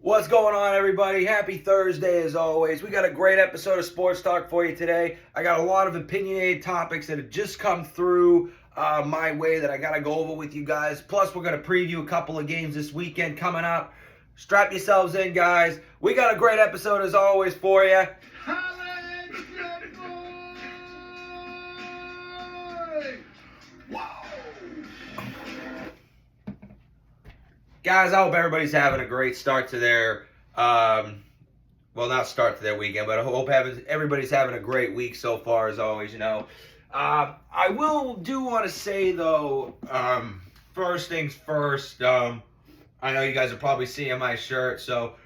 What's going on, everybody? Happy Thursday, as always. We got a great episode of Sports Talk for you today. I got a lot of opinionated topics that have just come through my way that I got to go over with you guys. Plus, we're going to preview a couple of games this weekend coming up. Strap yourselves in, guys. We got a great episode, as always, for you. Guys, I hope everybody's having a great start to their, not start to their weekend, but I hope everybody's having a great week so far, as always, I do want to say, though, first things first, I know you guys are probably seeing my shirt, so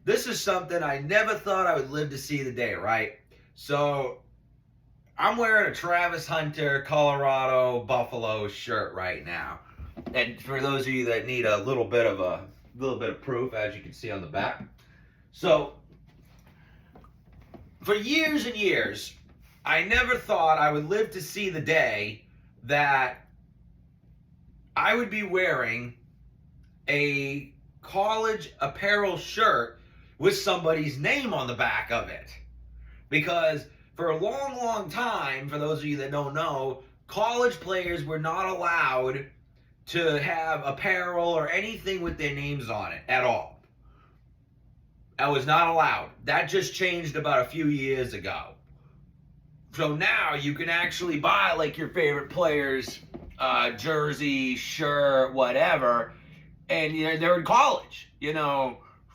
this is something I never thought I would live to see the day, right? So, I'm wearing a Travis Hunter, Colorado, Buffalo shirt right now. And for those of you that need a little bit of proof, as you can see on the back. So, for years and years, I never thought I would live to see the day that I would be wearing a college apparel shirt with somebody's name on the back of it. Because for a long, long time, for those of you that don't know, college players were not allowed to have apparel or anything with their names on it at all. That was not allowed. That just changed about a few years ago. So now you can actually buy like your favorite player's jersey, shirt, whatever, and they're in college,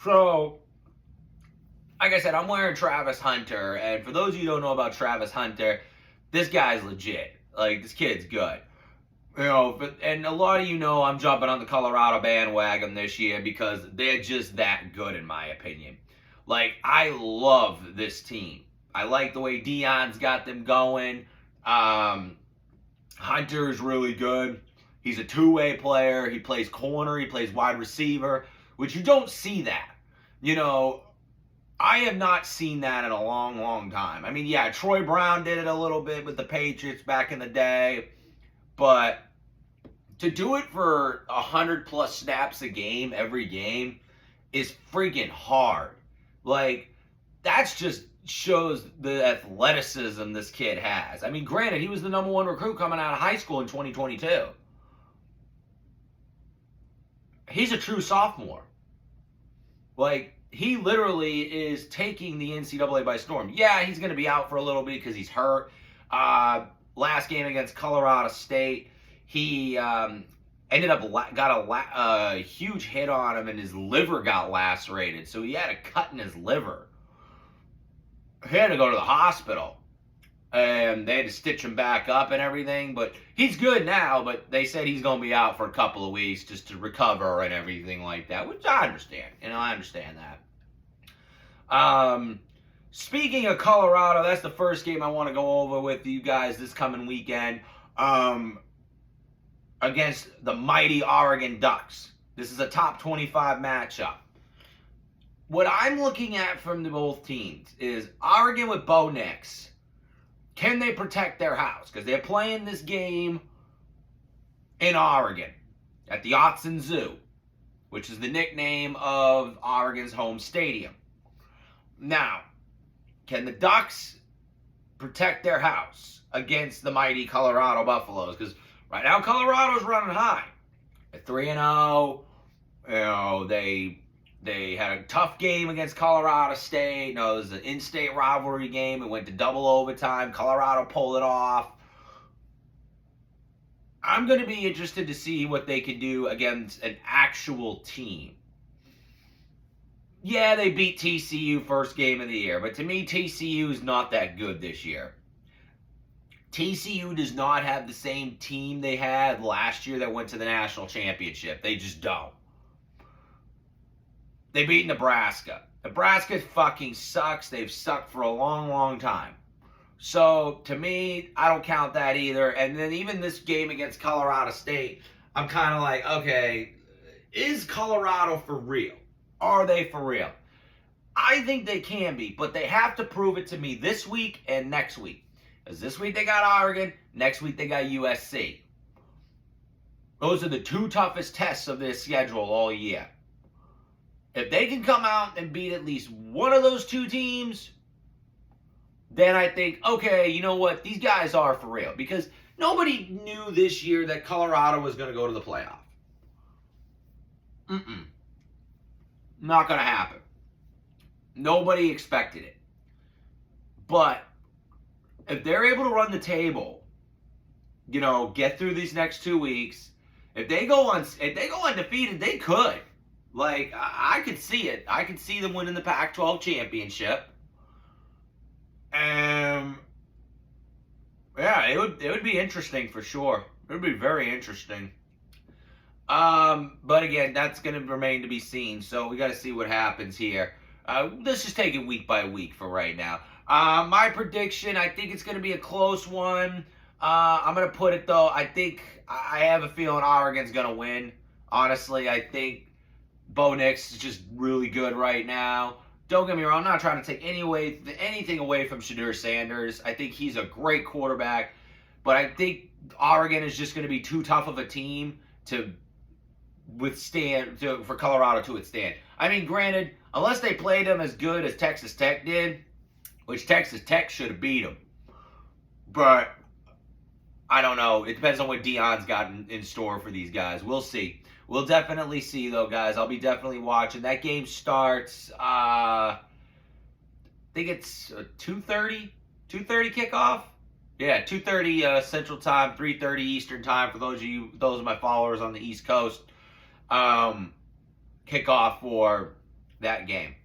So, like I said, I'm wearing Travis Hunter, and for those of you who don't know about Travis Hunter, this guy's legit. Like, this kid's good. And a lot of I'm jumping on the Colorado bandwagon this year because they're just that good, in my opinion. Like, I love this team. I like the way Deion's got them going. Hunter's really good. He's a two-way player. He plays corner. He plays wide receiver, which you don't see that. I have not seen that in a long, long time. I mean, yeah, Troy Brown did it a little bit with the Patriots back in the day, but to do it for 100+ snaps a game, every game, is freaking hard. Like, that's just shows the athleticism this kid has. I mean, granted, he was the number 1 recruit coming out of high school in 2022. He's a true sophomore. Like, he literally is taking the NCAA by storm. Yeah, he's going to be out for a little bit because he's hurt. Last game against Colorado State, he ended up got a huge hit on him, and his liver got lacerated. So he had a cut in his liver. He had to go to the hospital, and they had to stitch him back up and everything. But he's good now. But they said he's going to be out for a couple of weeks just to recover and everything like that, which I understand. I understand that. Speaking of Colorado, that's the first game I want to go over with you guys this coming weekend. Against the mighty Oregon Ducks. This is a top 25 matchup. What I'm looking at from both teams is Oregon with Bo Nix. Can they protect their house? Because they're playing this game in Oregon at the Autzen Zoo, which is the nickname of Oregon's home stadium. Now, can the Ducks protect their house against the mighty Colorado Buffaloes? Because right now, Colorado's running high. At 3-0, they had a tough game against Colorado State. It was an in-state rivalry game. It went to double overtime. Colorado pulled it off. I'm going to be interested to see what they can do against an actual team. Yeah, they beat TCU first game of the year, but to me, TCU is not that good this year. TCU does not have the same team they had last year that went to the national championship. They just don't. They beat Nebraska. Nebraska fucking sucks. They've sucked for a long, long time. So, to me, I don't count that either. And then even this game against Colorado State, I'm kind of like, okay, is Colorado for real? Are they for real? I think they can be, but they have to prove it to me this week and next week. Because this week they got Oregon, next week they got USC. Those are the two toughest tests of their schedule all year. If they can come out and beat at least one of those two teams, then I think, okay, you know what? These guys are for real. Because nobody knew this year that Colorado was going to go to the playoff. Not going to happen. Nobody expected it. But if they're able to run the table, get through these next 2 weeks, if they go undefeated, they could. Like, I could see it. I could see them winning the Pac-12 championship. And yeah, it would be interesting for sure. It would be very interesting. But again, that's going to remain to be seen. So we got to see what happens here. Let's just take it week by week for right now. My prediction, I think it's going to be a close one. I'm going to put it, though, I have a feeling Oregon's going to win. Honestly, I think Bo Nix is just really good right now. Don't get me wrong, I'm not trying to take anything away from Shedeur Sanders. I think he's a great quarterback. But I think Oregon is just going to be too tough of a team to for Colorado to withstand. I mean, granted, unless they played them as good as Texas Tech did, which Texas Tech should have beat them. But I don't know. It depends on what Deion's got in store for these guys. We'll see. We'll definitely see, though, guys. I'll be definitely watching. That game starts, I think it's 2:30 kickoff. Yeah, 2:30 Central Time, 3:30 Eastern Time for those of my followers on the East Coast. Kickoff for that game.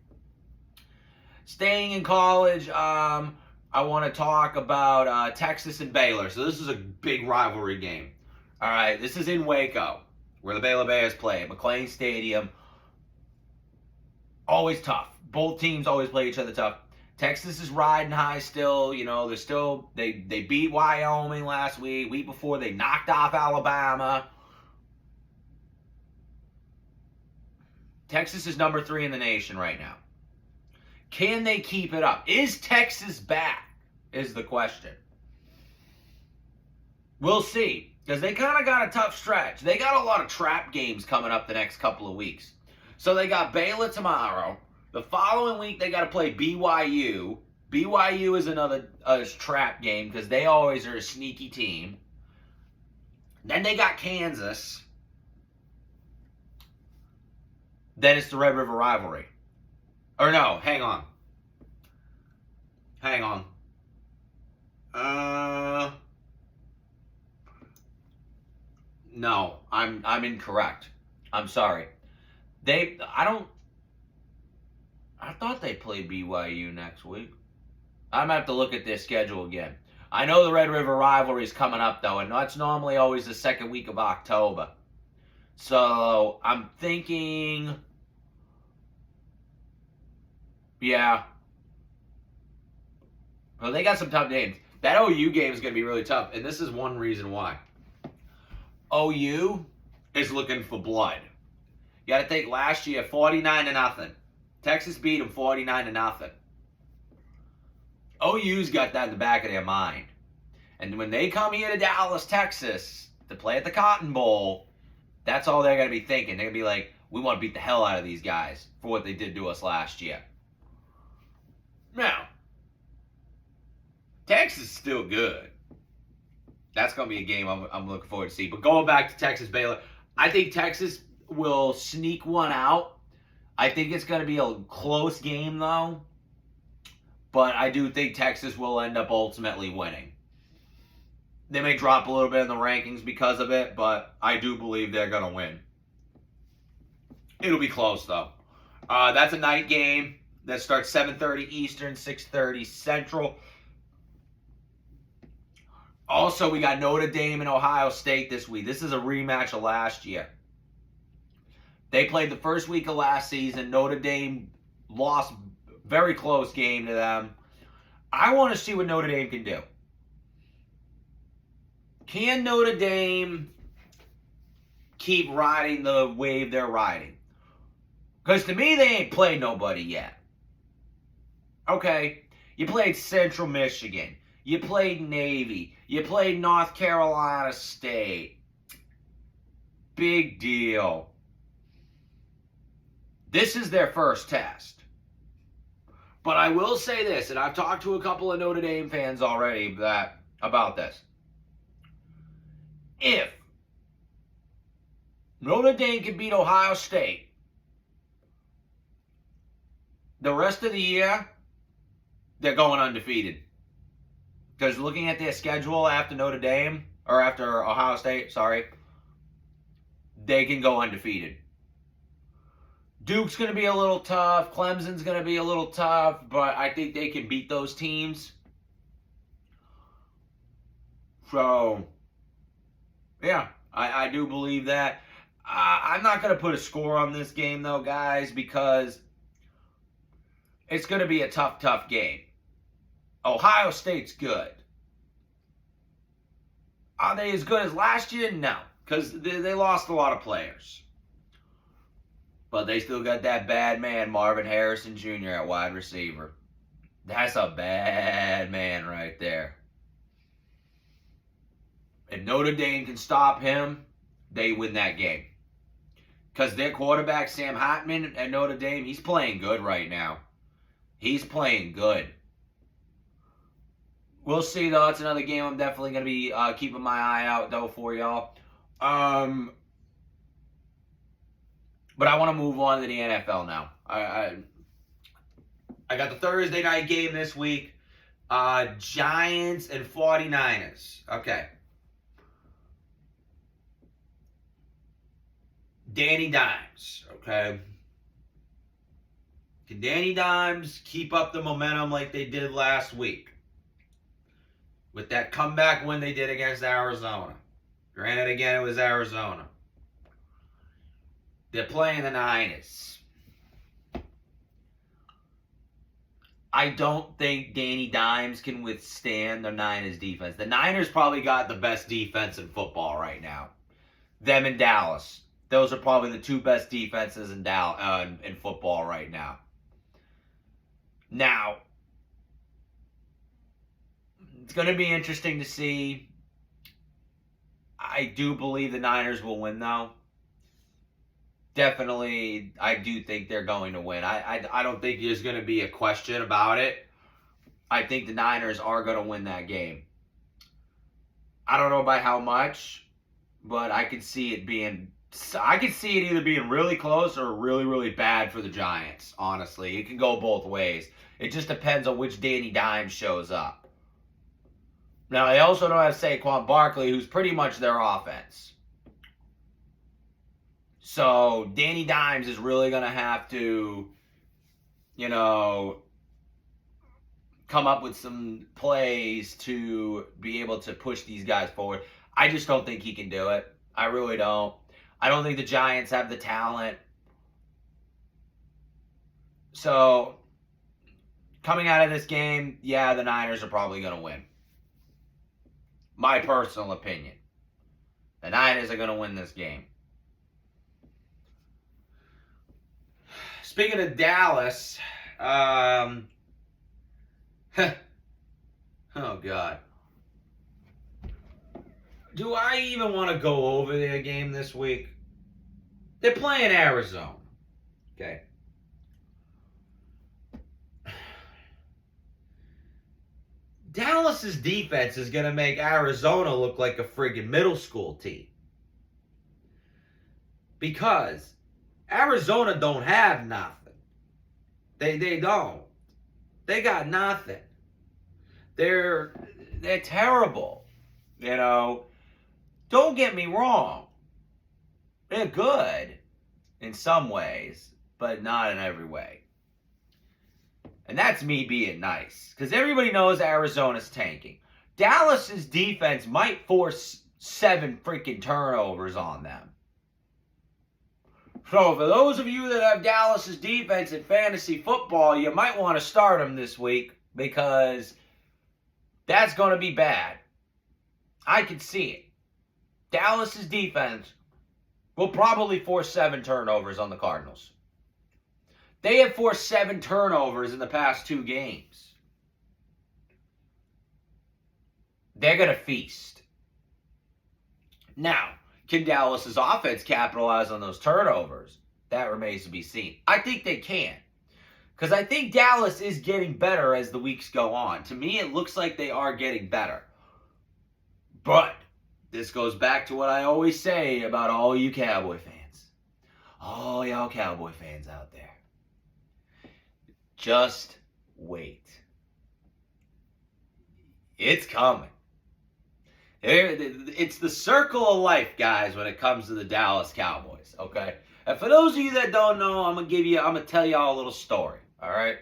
Staying in college, I want to talk about Texas and Baylor. So this is a big rivalry game. All right, this is in Waco, where the Baylor Bears play, McLean Stadium. Always tough. Both teams always play each other tough. Texas is riding high still. They beat Wyoming last week. Week before, they knocked off Alabama. Texas is number 3 in the nation right now. Can they keep it up? Is Texas back? Is the question. We'll see. Because they kind of got a tough stretch. They got a lot of trap games coming up the next couple of weeks. So they got Baylor tomorrow. The following week, they got to play BYU. BYU is another trap game because they always are a sneaky team. Then they got Kansas. Then it's the Red River rivalry. Or no, hang on. No, I'm incorrect. I'm sorry. I thought they played BYU next week. I'm gonna have to look at their schedule again. I know the Red River rivalry is coming up though, and that's normally always the second week of October. So I'm thinking, yeah. Well, they got some tough games. That OU game is going to be really tough, and this is one reason why. OU is looking for blood. You got to think last year, 49-0. Texas beat them 49-0. OU's got that in the back of their mind. And when they come here to Dallas, Texas, to play at the Cotton Bowl, that's all they're going to be thinking. They're going to be like, we want to beat the hell out of these guys for what they did to us last year. Now, Texas is still good. That's going to be a game I'm looking forward to see. But going back to Texas Baylor, I think Texas will sneak one out. I think it's going to be a close game, though. But I do think Texas will end up ultimately winning. They may drop a little bit in the rankings because of it, but I do believe they're going to win. It'll be close, though. That's a night game that starts 7:30 Eastern, 6:30 Central. Also, we got Notre Dame and Ohio State this week. This is a rematch of last year. They played the first week of last season. Notre Dame lost very close game to them. I want to see what Notre Dame can do. Can Notre Dame keep riding the wave they're riding? Because to me, they ain't played nobody yet. Okay, you played Central Michigan. You played Navy. You played North Carolina State. Big deal. This is their first test. But I will say this, and I've talked to a couple of Notre Dame fans already about this. If Notre Dame can beat Ohio State the rest of the year, they're going undefeated. Because looking at their schedule after Notre Dame, or after Ohio State, sorry, they can go undefeated. Duke's going to be a little tough. Clemson's going to be a little tough, but I think they can beat those teams. So, yeah, I do believe that. I'm not going to put a score on this game, though, guys, because it's going to be a tough game. Ohio State's good. Are they as good as last year? No, because they lost a lot of players. But they still got that bad man, Marvin Harrison Jr. at wide receiver. That's a bad man right there. If Notre Dame can stop him, they win that game. Because their quarterback, Sam Hartman at Notre Dame, he's playing good right now. He's playing good. We'll see, though. It's another game I'm definitely going to be keeping my eye out, though, for y'all. But I want to move on to the NFL now. I got the Thursday night game this week. Giants and 49ers. Okay. Danny Dimes. Okay. Can Danny Dimes keep up the momentum like they did last week? With that comeback win they did against Arizona. Granted, again, it was Arizona. They're playing the Niners. I don't think Danny Dimes can withstand the Niners defense. The Niners probably got the best defense in football right now. Them and Dallas. Those are probably the two best defenses in football right now. Now, it's going to be interesting to see. I do believe the Niners will win, though. Definitely, I do think they're going to win. I don't think there's going to be a question about it. I think the Niners are going to win that game. I don't know by how much, but I could see it either being really close or really, really bad for the Giants, honestly. It can go both ways. It just depends on which Danny Dimes shows up. Now, they also don't have Saquon Barkley, who's pretty much their offense. So, Danny Dimes is really going to have to, come up with some plays to be able to push these guys forward. I just don't think he can do it. I really don't. I don't think the Giants have the talent. So, coming out of this game, yeah, the Niners are probably going to win. My personal opinion. The Niners are going to win this game. Speaking of Dallas, oh, God. Do I even want to go over their game this week? They're playing Arizona. Okay. Dallas's defense is going to make Arizona look like a friggin' middle school team. Because Arizona don't have nothing. They don't. They got nothing. They're terrible. Don't get me wrong. They're good in some ways, but not in every way. And that's me being nice. Because everybody knows Arizona's tanking. Dallas's defense might force 7 freaking turnovers on them. So for those of you that have Dallas's defense in fantasy football, you might want to start them this week. Because that's going to be bad. I can see it. Dallas's defense will probably force 7 turnovers on the Cardinals. They have forced 7 turnovers in the past 2 games. They're going to feast. Now, can Dallas's offense capitalize on those turnovers? That remains to be seen. I think they can. Because I think Dallas is getting better as the weeks go on. To me, it looks like they are getting better. But this goes back to what I always say about all you Cowboy fans. All y'all Cowboy fans out there. Just wait. It's coming. It's the circle of life, guys, when it comes to the Dallas Cowboys, okay? And for those of you that don't know, I'm gonna tell y'all a little story, all right?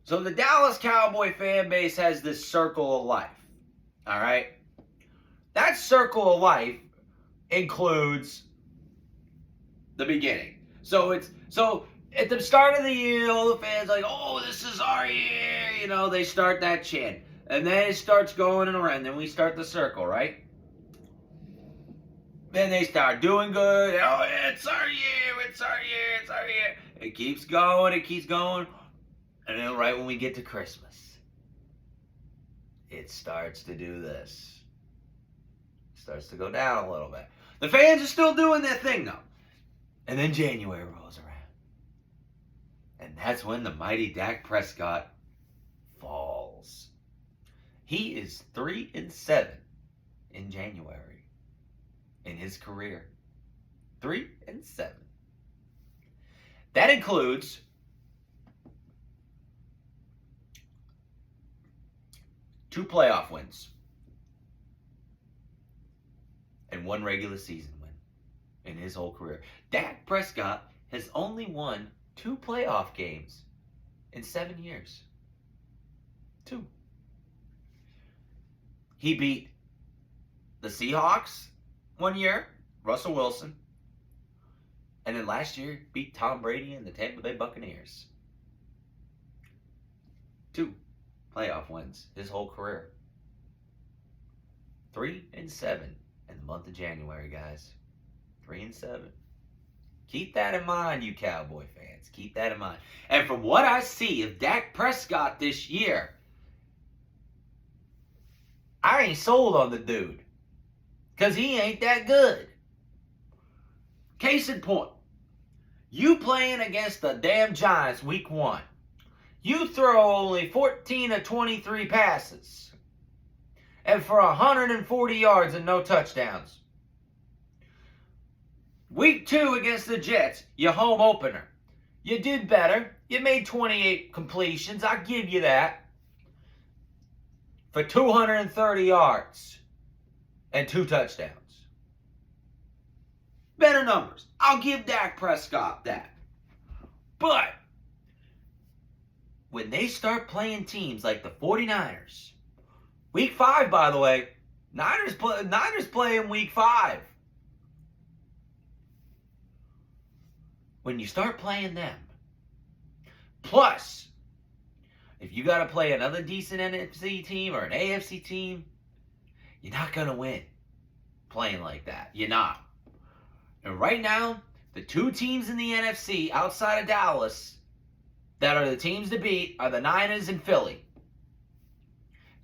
So the Dallas Cowboy fan base has this circle of life, all right? That circle of life includes the beginning. So at the start of the year, all the fans are like, oh, this is our year, you know, they start that chant. And then it starts going around. Then we start the circle, right? Then they start doing good. Oh, it's our year, it's our year, it's our year. It keeps going, it keeps going. And then right when we get to Christmas, it starts to do this. It starts to go down a little bit. The fans are still doing their thing, though. And then January rolls around. And that's when the mighty Dak Prescott falls. He is 3-7 in January in his career. 3-7. That includes 2 playoff wins and 1 regular season win in his whole career. Dak Prescott has only won 2 playoff games in 7 years. 2. He beat the Seahawks one year, Russell Wilson, and then last year beat Tom Brady and the Tampa Bay Buccaneers. 2 playoff wins his whole career. 3-7 in the month of January, guys. 3-7. Keep that in mind, you Cowboy fans. Keep that in mind. And from what I see of Dak Prescott this year, I ain't sold on the dude. Because he ain't that good. Case in point. You playing against the damn Giants week 1. You throw only 14 of 23 passes. And for 140 yards and no touchdowns. Week 2 against the Jets, your home opener. You did better. You made 28 completions. I'll give you that. For 230 yards and 2 touchdowns. Better numbers. I'll give Dak Prescott that. But when they start playing teams like the 49ers, week 5, by the way, Niners play in week 5. When you start playing them, plus, if you got to play another decent NFC team or an AFC team, you're not going to win playing like that. You're not. And right now, the 2 teams in the NFC outside of Dallas that are the teams to beat are the Niners and Philly.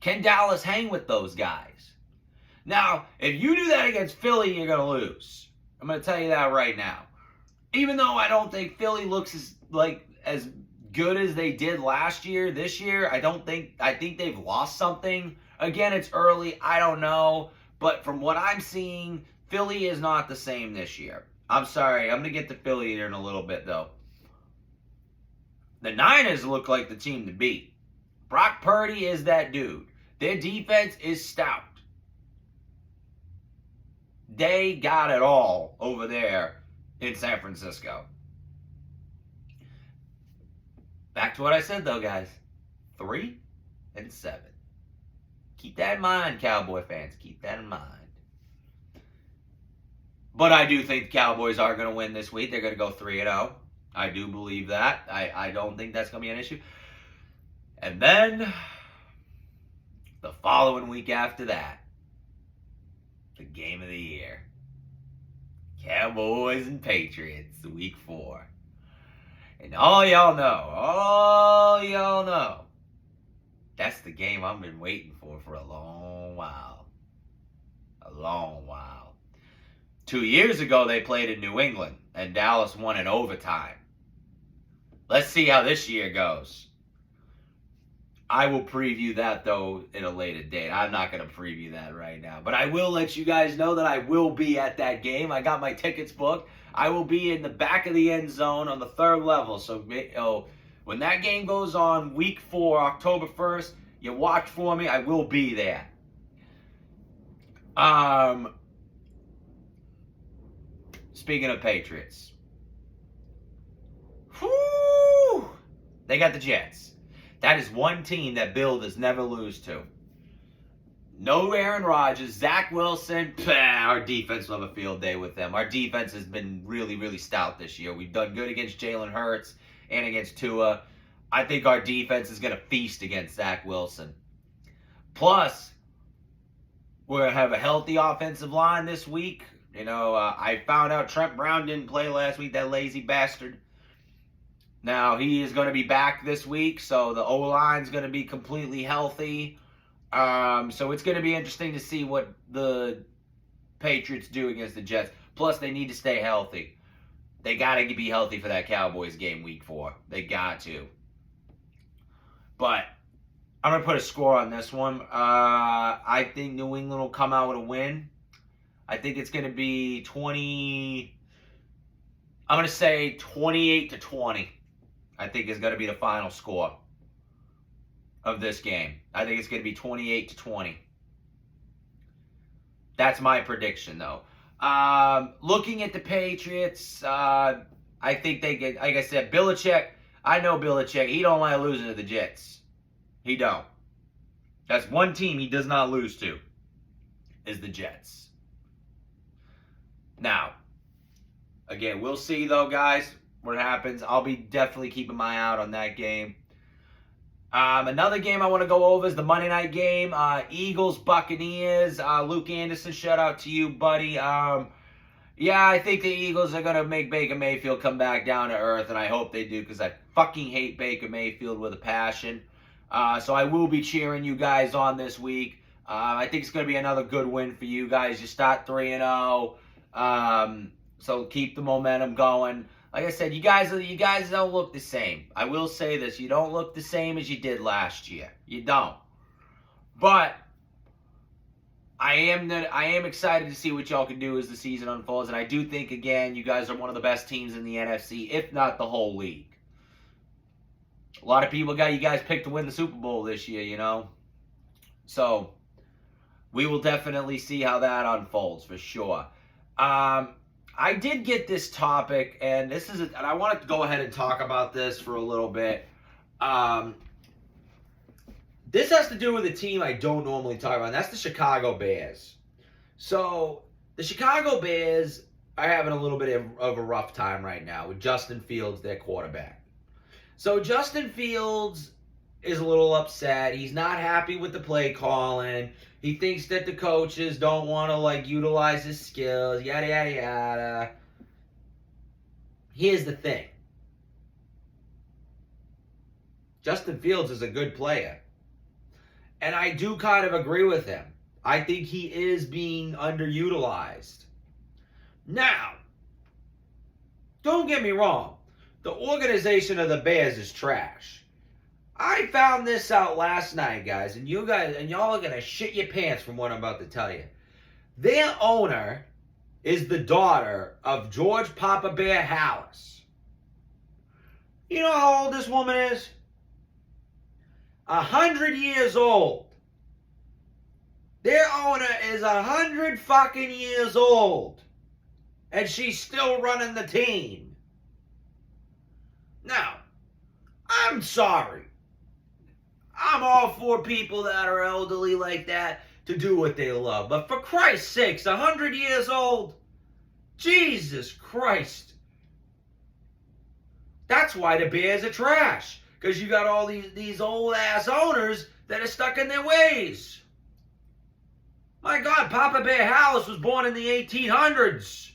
Can Dallas hang with those guys? Now, if you do that against Philly, you're going to lose. I'm going to tell you that right now. Even though I don't think Philly looks as good as they did last year, this year, I think they've lost something. Again, it's early, I don't know. But from what I'm seeing, Philly is not the same this year. I'm sorry, I'm going to get to Philly here in a little bit, though. The Niners look like the team to beat. Brock Purdy is that dude. Their defense is stout. They got it all over there in San Francisco. Back to what I said, though, guys. 3-7. Keep that in mind, Cowboy fans. Keep that in mind. But I do think the Cowboys are going to win this week. They're going to go 3-0. I do believe that. I don't think that's going to be an issue. And then, the following week after that, the game of the year. Cowboys and Patriots, week 4. And all y'all know, that's the game I've been waiting for a long while. A long while. 2 years ago, they played in New England. and Dallas won in overtime. Let's see how this year goes. I will preview that, though, in a later date. I'm not going to preview that right now. But I will let you guys know that I will be at that game. I got my tickets booked. I will be in the back of the end zone on the third level. So when that game goes on, week 4, October 1st, you watch for me. I will be there. Speaking of Patriots. Whew, they got the Jets. That is one team that Bill does never lose to. No Aaron Rodgers, Zach Wilson. Our defense will have a field day with them. Our defense has been really, really stout this year. We've done good against Jalen Hurts and against Tua. I think our defense is going to feast against Zach Wilson. Plus, we're going to have a healthy offensive line this week. I found out Trent Brown didn't play last week, that lazy bastard. Now, he is going to be back this week, so the O-line's going to be completely healthy. So it's going to be interesting to see what the Patriots do against the Jets. Plus, they need to stay healthy. They got to be healthy for that Cowboys game week 4. They got to. But I'm going to put a score on this one. I think New England will come out with a win. I think it's going to be 20... I'm going to say 28-20. I think is going to be the final score of this game. I think it's going to be 28-20. That's my prediction, though. Looking at the Patriots, I think they get, like I said, Belichick. I know Belichick. He don't like losing to the Jets. He don't. That's one team he does not lose to, is the Jets. Now, again, we'll see, though, guys, what happens. I'll be definitely keeping my eye out on that game. Another game I want to go over is the Monday night game. Eagles, Buccaneers. Luke Anderson, shout out to you, buddy. Yeah, I think the Eagles are going to make Baker Mayfield come back down to earth, and I hope they do because I fucking hate Baker Mayfield with a passion. So I will be cheering you guys on this week. I think it's going to be another good win for you guys. You start 3-0. So keep the momentum going. Like I said, you guys don't look the same. I will say this. You don't look the same as you did last year. You don't. But I am excited to see what y'all can do as the season unfolds. And I do think, again, you guys are one of the best teams in the NFC, if not the whole league. A lot of people got you guys picked to win the Super Bowl this year, So we will definitely see how that unfolds for sure. I did get this topic, and and I wanted to go ahead and talk about this for a little bit. This has to do with a team I don't normally talk about, and that's the Chicago Bears. So, the Chicago Bears are having a little bit of a rough time right now with Justin Fields, their quarterback. So, Justin Fields is a little upset. He's not happy with the play calling. He thinks that the coaches don't want to, utilize his skills, yada, yada, yada. Here's the thing. Justin Fields is a good player. And I do kind of agree with him. I think he is being underutilized. Now, don't get me wrong. The organization of the Bears is trash. I found this out last night, guys, and y'all are gonna shit your pants from what I'm about to tell you. Their owner is the daughter of George Papa Bear Hallis. You know how old this woman is? 100 years old. Their owner is 100 fucking years old, and she's still running the team. Now, I'm sorry. I'm all for people that are elderly like that to do what they love. But for Christ's sakes, 100 years old? Jesus Christ. That's why the Bears are trash. Because you got all these old-ass owners that are stuck in their ways. My God, Papa Bear Hallis was born in the 1800s.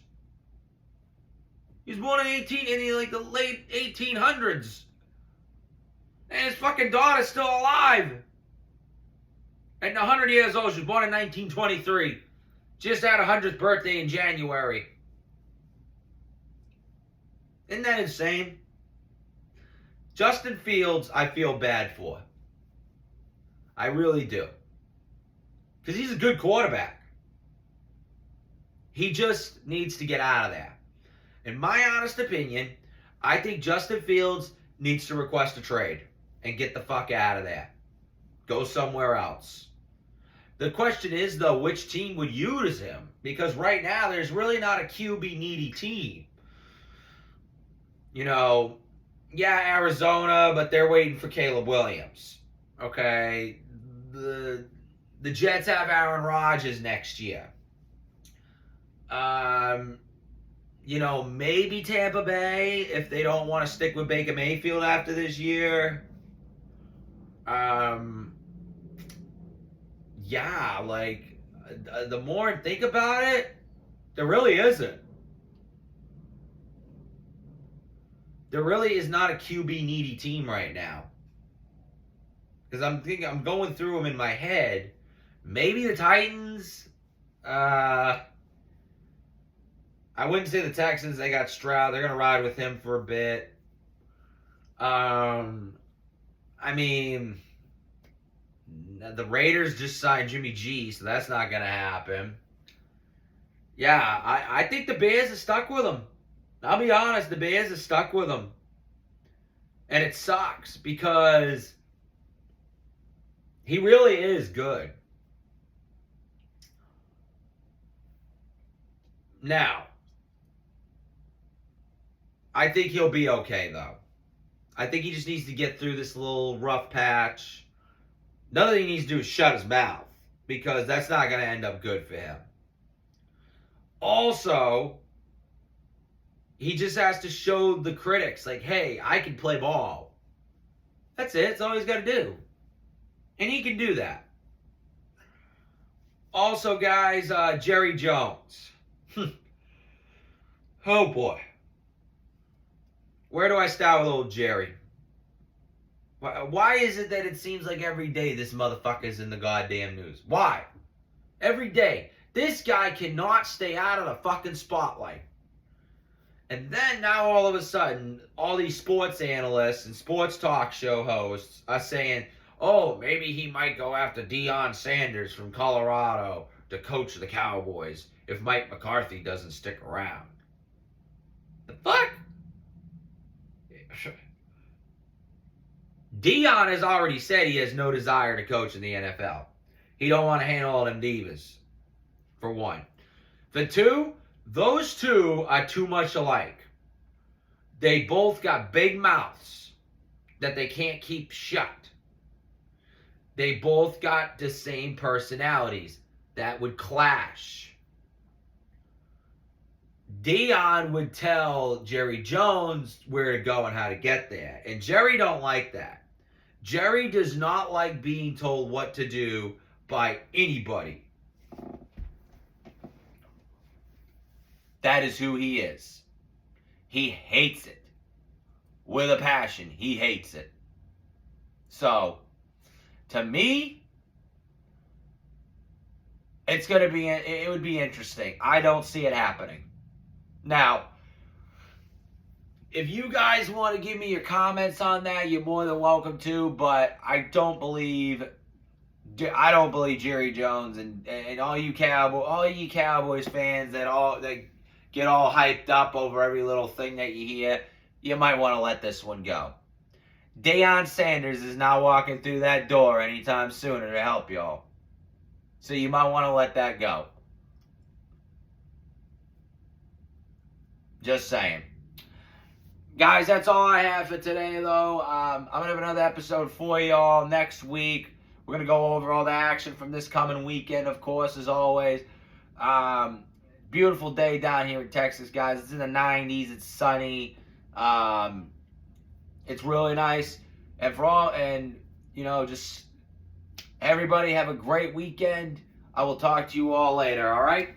He was born in the late 1800s. And his fucking daughter's still alive. And 100 years old. She was born in 1923. Just had her 100th birthday in January. Isn't that insane? Justin Fields, I feel bad for. I really do. Because he's a good quarterback. He just needs to get out of there. In my honest opinion, I think Justin Fields needs to request a trade and get the fuck out of there. Go somewhere else. The question is, though, which team would use him? Because right now, there's really not a QB-needy team. You know, yeah, Arizona, but they're waiting for Caleb Williams. Okay? The Jets have Aaron Rodgers next year. You know, maybe Tampa Bay if they don't want to stick with Baker Mayfield after this year. Yeah, like, the more I think about it, there really isn't. There really is not a QB-needy team right now. Because I'm going through them in my head. Maybe the Titans. I wouldn't say the Texans. They got Stroud. They're going to ride with him for a bit. I mean, the Raiders just signed Jimmy G, so that's not going to happen. Yeah, I think the Bears are stuck with him. I'll be honest, the Bears are stuck with him. And it sucks because he really is good. Now, I think he'll be okay, though. I think he just needs to get through this little rough patch. Another thing he needs to do is shut his mouth, because that's not going to end up good for him. Also, he just has to show the critics, like, hey, I can play ball. That's it. That's all he's got to do. And he can do that. Also, guys, Jerry Jones. Oh, boy. Where do I start with old Jerry? Why is it that it seems like every day this motherfucker's in the goddamn news? Why? Every day. This guy cannot stay out of the fucking spotlight. And then now all of a sudden, all these sports analysts and sports talk show hosts are saying, oh, maybe he might go after Deion Sanders from Colorado to coach the Cowboys if Mike McCarthy doesn't stick around. The fuck? Deion has already said he has no desire to coach in the NFL. He don't want to handle all them divas, for one. For two, those two are too much alike. They both got big mouths that they can't keep shut. They both got the same personalities that would clash. Deion would tell Jerry Jones where to go and how to get there. And Jerry don't like that. Jerry does not like being told what to do by anybody. That is who he is. He hates it. With a passion, he hates it. So, to me, it would be interesting. I don't see it happening. Now, if you guys want to give me your comments on that, you're more than welcome to, but I don't believe Jerry Jones and all you Cowboys fans that get all hyped up over every little thing that you hear, you might want to let this one go. Deion Sanders is not walking through that door anytime sooner to help y'all. So you might want to let that go. Just saying. Guys, that's all I have for today, though. I'm going to have another episode for y'all next week. We're going to go over all the action from this coming weekend, of course, as always. Beautiful day down here in Texas, guys. It's in the 90s. It's sunny. It's really nice. And just everybody have a great weekend. I will talk to you all later, all right?